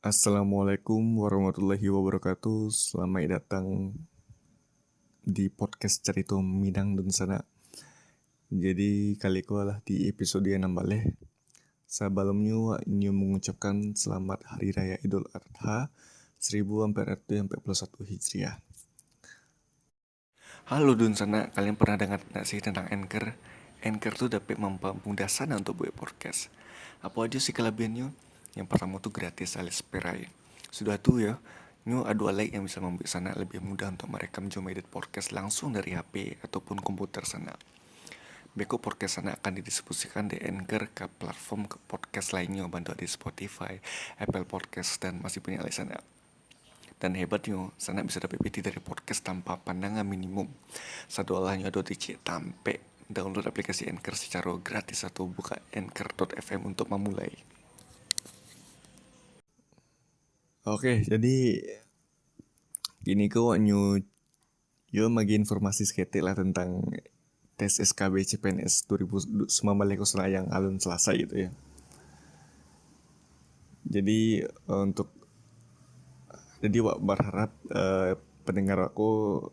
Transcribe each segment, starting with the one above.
Assalamualaikum warahmatullahi wabarakatuh. Selamat datang di podcast Cerita Minang dan Sana. Jadi kali ko lah di episode yang balik. Sebelumnya ini mengucapkan selamat Hari Raya Idul Adha 1441 Hijriah. Halo Dun Sana, kalian pernah dengar nggak sih tentang Anchor? Anchor tuh dapat mempermudah Sana untuk buat podcast. Apa aja sih kelebihannya? Yang pertama tuh gratis alias perai. Sudah tuh ya, Nyu ada like yang bisa membuat Sana lebih mudah untuk merekam jom edit podcast langsung dari HP ataupun komputer Sana. Beko podcast Sana akan didistribusikan di Anchor ke platform ke podcast lainnya, bantu di Spotify, Apple Podcast, dan masih punya lain Sana. Dan hebatnya, Sana bisa dapat PT dari podcast tanpa pandangan minimum. Satu olahnya ada dicek tampe. Download aplikasi Anchor secara gratis atau buka anchor.fm untuk memulai. Oke, jadi gini kok yo bagi informasi seketik lah tentang tes SKB CPNS 2019 yang alun selesai gitu ya. Jadi untuk jadi wak berharap pendengar aku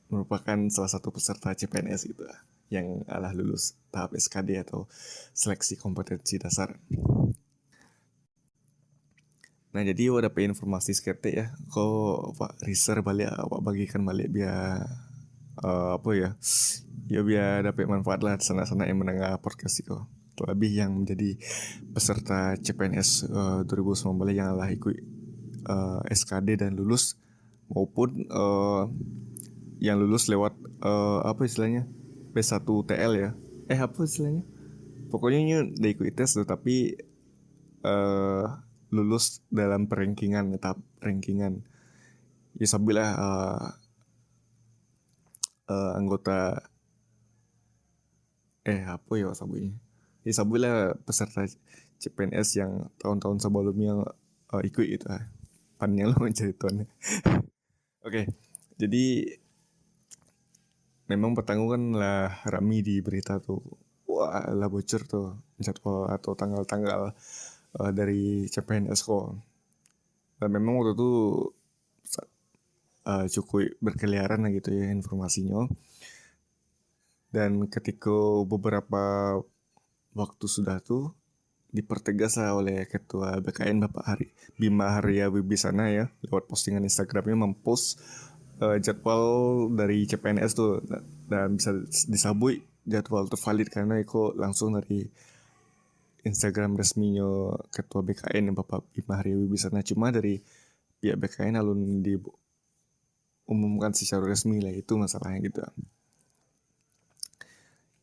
merupakan salah satu peserta CPNS gitu lah, yang alah lulus tahap SKD atau seleksi kompetensi dasar. Nah jadi wak dapat informasi seketik ya, kok wak research balik, wak bagikan balik biar apa ya, ya biar dapat manfaat lah sana-sana yang mendengar podcast itu. Terlebih yang menjadi peserta CPNS 2019 yang lah ikut SKD dan lulus, maupun yang lulus lewat apa istilahnya P1 TL ya, apa istilahnya, pokoknya ini udah ikut tes tuh tapi eh, lulus dalam perankingan, tahap rankingan ya, sabilah anggota apa ya sabutnya, ya sabilah peserta CPNS yang tahun-tahun sebelumnya ikut itu panjang lo mencari tuannya. Oke, jadi memang pertanggungan lah rame di berita tuh, wah lah bocor tuh jadwal atau tanggal-tanggal dari CPNS kok. Dan memang waktu itu cukup berkeliaran lah gitu ya informasinya. Dan ketika beberapa waktu sudah tuh dipertegas lah oleh Ketua BKN Bapak Bima Haria Wibisana ya, lewat postingan Instagramnya mempost jadwal dari CPNS tuh, dan bisa disabui jadwal itu valid karena itu langsung dari Instagram resminya Ketua BKN Bapak Bima Haria Wibisana. Cuma dari pihak BKN alun diumumkan secara resmi lah, itu masalahnya gitu.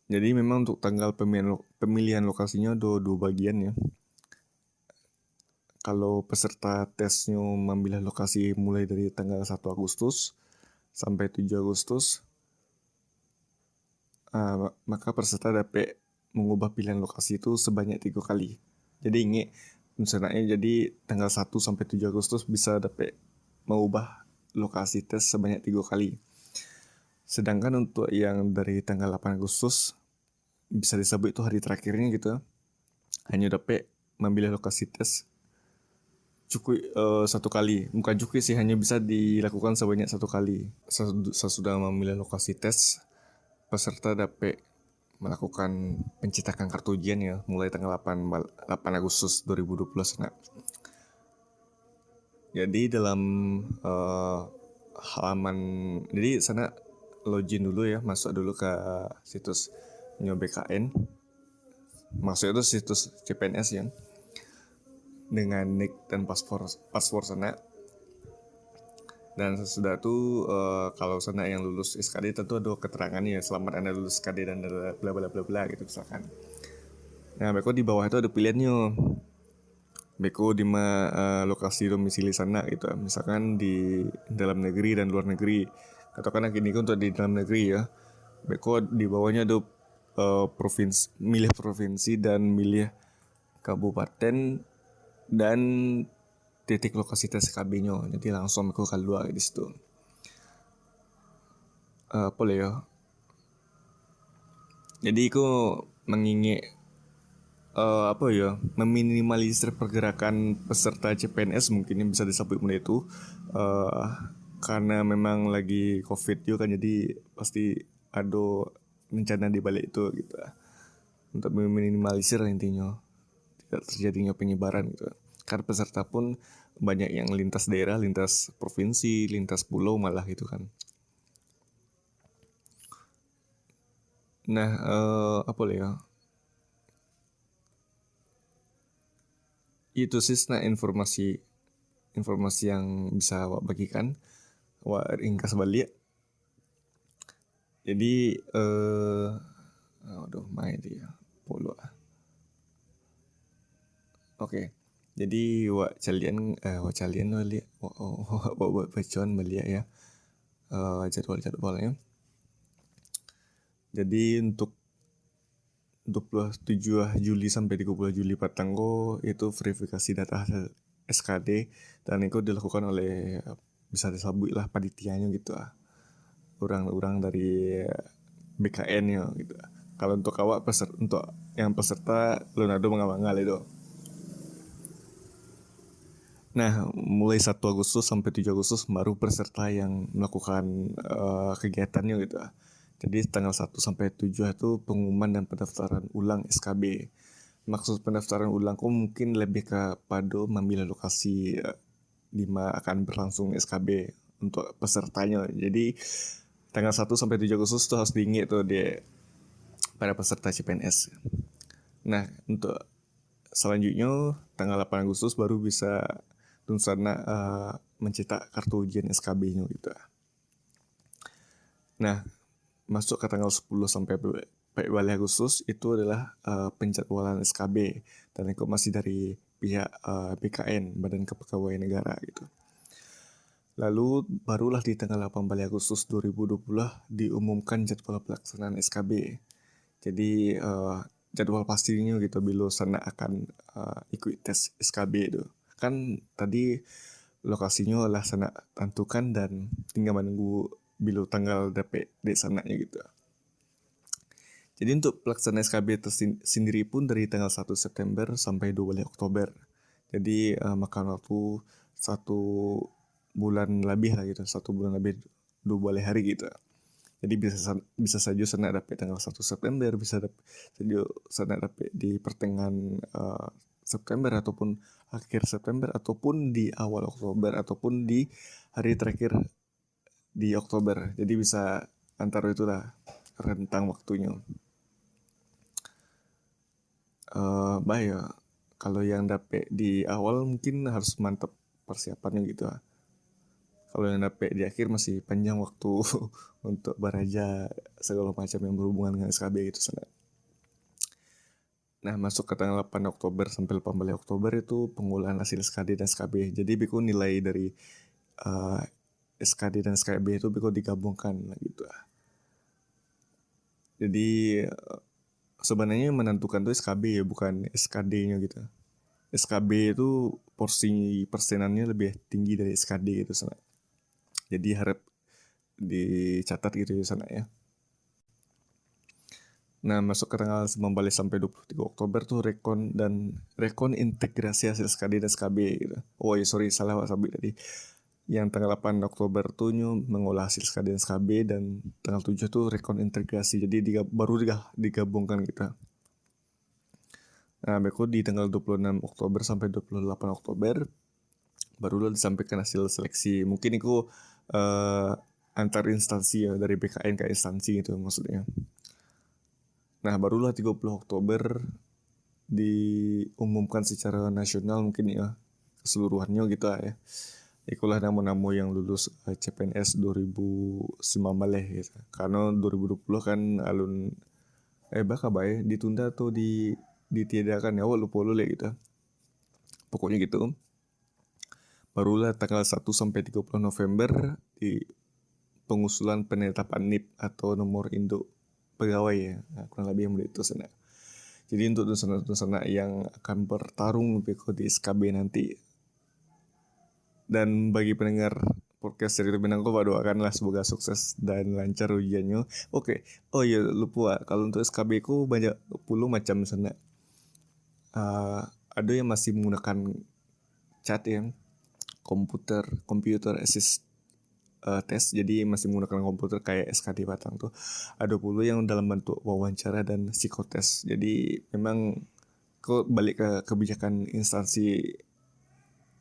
Jadi memang untuk tanggal pemilihan lokasinya ada dua bagian ya. Kalau peserta tesnya memilih lokasi mulai dari tanggal 1 Agustus sampai 7 Agustus, maka peserta dapat mengubah pilihan lokasi itu sebanyak 3 kali. Jadi ingat, misalnya jadi tanggal 1 sampai 7 Agustus bisa dapat mengubah lokasi tes sebanyak 3 kali. Sedangkan untuk yang dari tanggal 8 Agustus, bisa disebut itu hari terakhirnya gitu, hanya dapat memilih lokasi tes cukup satu kali. Bukan cukup sih, hanya bisa dilakukan sebanyak satu kali. Sesudah memilih lokasi tes, peserta dapat melakukan pencetakan kartu ujian ya, mulai tanggal 8 Agustus 2020. Nah, jadi dalam halaman, jadi sana login dulu ya, masuk dulu ke situs BKN, maksudnya itu situs CPNS ya, dengan nick dan paspor sana. Dan sesudah itu kalau sana yang lulus SKD tentu ada keterangannya ya, selamat Anda lulus SKD dan bla bla bla bla gitu misalkan. Nah, beko di bawah itu ada pilihannya. Beko di lokasi domisili sana gitu. Misalkan di dalam negeri dan luar negeri. Katakanlah gini kan, untuk di dalam negeri ya. Beko di bawahnya ada milih provinsi dan milih kabupaten dan titik lokasi tes KB-nya. Jadi langsung beko keluar di situ. Apa ya? Jadi aku mengingat apa ya, meminimalisir pergerakan peserta CPNS mungkin yang bisa disebut mulai itu, eh karena memang lagi COVID juga kan, jadi pasti ada rencana di balik itu gitu, untuk meminimalisir intinya tidak terjadinya penyebaran gitu. Karena peserta pun banyak yang lintas daerah, lintas provinsi, lintas pulau malah gitu kan. Nah, apa ya? Itu sih nah informasi yang bisa awak bagikan, awak ringkas balik. Jadi aduh main dia polo. Oke. Jadi wak calian lo lihat wak bacoan balik ya, jadwalnya. Jadi untuk 27 Juli sampai 30 Juli Patanggo itu verifikasi data hasil SKD, dan itu dilakukan oleh, bisa disebut lah panitianya gitu lah, orang-orang dari BKN ya gitu. Kalau untuk awak untuk yang peserta Leonardo mengamangal itu. Nah, mulai 1 Agustus sampai 7 Agustus baru peserta yang melakukan kegiatannya gitu. Jadi tanggal 1 sampai 7 itu pengumuman dan pendaftaran ulang SKB. Maksud pendaftaran ulang kok mungkin lebih kepada memilih lokasi di mana akan berlangsung SKB untuk pesertanya. Jadi tanggal 1 sampai 7 Agustus tuh harus diingat tuh dia para peserta CPNS. Nah, untuk selanjutnya tanggal 8 Agustus baru bisa Dunsana mencetak kartu ujian SKB-nya gitu. Nah, masuk ke tanggal 10 sampai 14 Agustus itu adalah penjadwalan SKB, dan itu masih dari pihak BKN, Badan Kepegawaian Negara gitu. Lalu barulah di tanggal 18 Agustus 2020 diumumkan jadwal pelaksanaan SKB. Jadi jadwal pastinya gitu bila sana akan ikut tes SKB itu. Kan tadi lokasinya lah sana tentukan dan tinggal menunggu bila tanggal dapet di sananya gitu. Jadi untuk pelaksanaan SKB sendiri pun dari tanggal 1 September sampai 12 Oktober. Jadi makan waktu 1 bulan lebih lah gitu, 1 bulan lebih 12 hari gitu. Jadi bisa saja sana dapat tanggal 1 September, bisa saja sana dapat di pertengahan September ataupun akhir September ataupun di awal Oktober ataupun di hari terakhir di Oktober. Jadi bisa antara itulah rentang waktunya. Ya, kalau yang dapet di awal mungkin harus mantap persiapannya gitu. Kalau yang dapet di akhir masih panjang waktu untuk beraja segala macam yang berhubungan dengan SKB gitu sana. Nah, masuk ke tanggal 8 Oktober sampai 18 Oktober itu pengolahan hasil SKD dan SKB. Jadi biku nilai dari SKD dan SKB itu biku digabungkan gitu. Jadi sebenarnya menentukan tuh SKB ya, bukan SKD-nya gitu. SKB itu porsi persenannya lebih tinggi dari SKD gitu sana. Jadi harap dicatat gitu ya sana ya. Nah, masuk ke tanggal 19 sampai 23 Oktober tuh rekon integrasi hasil SKD dan SKB gitu. Oh ya sorry, salah Pak Sabit tadi. Yang tanggal 8 Oktober tuh mengolah hasil SKD dan SKB, dan tanggal 7 tuh rekon integrasi. Jadi baru digabungkan gitu. Nah, berikut di tanggal 26 Oktober sampai 28 Oktober barulah disampaikan hasil seleksi. Mungkin itu antar instansi ya, dari BKN ke instansi gitu maksudnya. Nah, barulah 30 Oktober diumumkan secara nasional mungkin ya, keseluruhannya gitu ya. Itulah nama-nama yang lulus CPNS 2019 gitu. Karena 2020 kan alun bakal baik ditunda atau ditiadakan ya, lupa gitu. Pokoknya gitu. Barulah tanggal 1 sampai 30 November di pengusulan penetapan NIP atau nomor induk pegawai ya. Nah, kurang lebih yang itu sana. Jadi untuk dosen-dosen yang akan bertarung di SKB nanti, dan bagi pendengar podcast Cerita Bintangku, doakanlah semoga sukses dan lancar ujiannya. Oke. Oh iya lupa, kalau untuk SKB ku banyak puluh macam sana. uh, ada yang masih menggunakan chat yang computer assist tes, jadi masih menggunakan komputer kayak SKD Batang tuh. Ada pula yang dalam bentuk wawancara dan psikotes. Jadi memang kok balik ke kebijakan instansi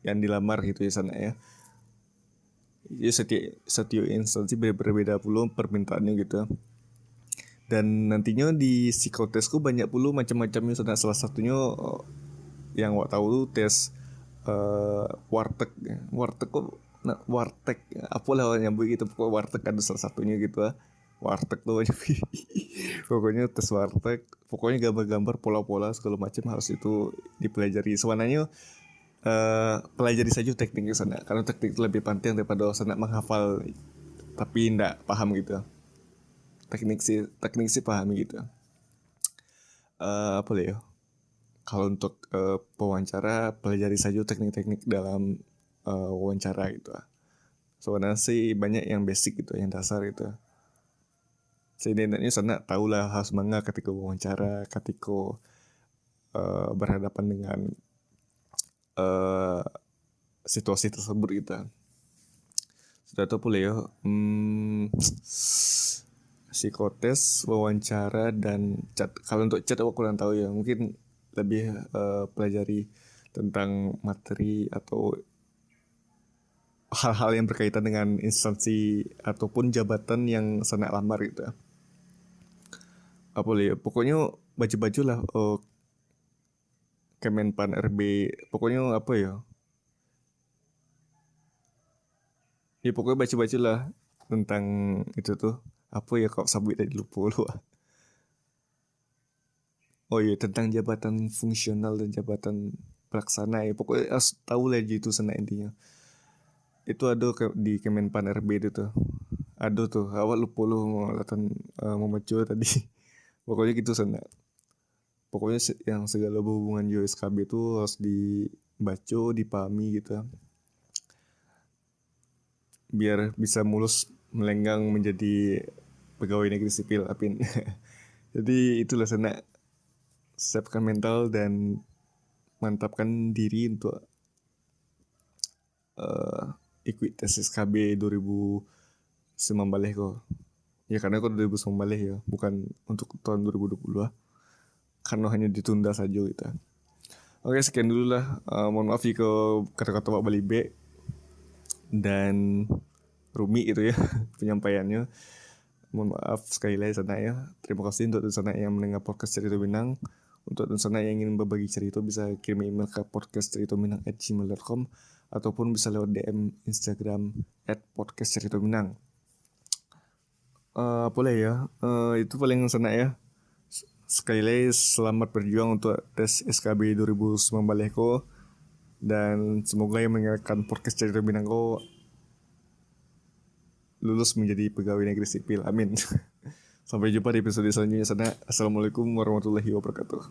yang dilamar gitu ya sana ya. Jadi setiap instansi berbeda pula permintaannya gitu. Dan nantinya di psikotesku banyak pula macam-macamnya sana. Salah satunya yang wak tahu tuh tes warteg. Warteg kok warteg apalah nyambung gitu, pokoknya warteg ada salah satunya gitu lah. Warteg tuh pokoknya tes warteg, pokoknya gambar-gambar pola-pola segala macam harus itu dipelajari. Sebenarnya pelajari saja tekniknya sana, karena teknik itu lebih penting daripada sana menghafal tapi tidak paham gitu. Teknik sih pahami gitu. Apa ya, kalau untuk pewawancara pelajari saja teknik-teknik dalam wawancara gitu. Sebenarnya sih banyak yang basic gitu, yang dasar gitu. Setidaknya sana tahulah harus mana ketika wawancara, ketika berhadapan dengan situasi tersebut gitu. Sudah tahu pula ya, psikotes, wawancara dan chat. Kalau untuk chat aku kurang tahu ya, mungkin lebih pelajari tentang materi atau hal-hal yang berkaitan dengan instansi ataupun jabatan yang sana lamar gitu. Apa ya, pokoknya baju-baju lah, Kemenpan RB, pokoknya apa ya, pokoknya baca-baca lah tentang itu tuh. Apa ya, kok sabit tadi lupa lu. Oh iya, tentang jabatan fungsional dan jabatan pelaksana ya, pokoknya harus tahu lah gitu sana intinya. Itu ada di Kemenpan RB itu tuh, ada tuh awal lupa lu mau maco tadi. Pokoknya gitu sana. Pokoknya yang segala berhubungan JOSKB itu harus dibaca, dipahami gitu, biar bisa mulus melenggang menjadi pegawai negeri sipil Apin. Jadi itulah sana, siapkan mental dan mantapkan diri untuk ikut tes SKB 2019 kok. Ya karena kok 2019 ya, bukan untuk tahun 2020 lah. Karena hanya ditunda saja gitu. Oke, sekian dulu lah. Mohon maaf jika kata-kata Pak Bali B dan Rumi itu ya penyampaiannya. Mohon maaf sekali lagi sana ya. Terima kasih untuk sana yang mendengar podcast Cerita Minang. Untuk sana yang ingin berbagi cerita bisa kirim email ke podcastceritaminang@gmail.com ataupun bisa lewat DM Instagram @podcastceritaminang. Boleh ya. Itu paling sana ya. Sekali lagi selamat berjuang untuk tes SKB 2019 ko, dan semoga yang mendengarkan podcast Cerita Minang ko lulus menjadi pegawai negeri sipil. Amin. Sampai jumpa di episode selanjutnya sana. Assalamualaikum warahmatullahi wabarakatuh.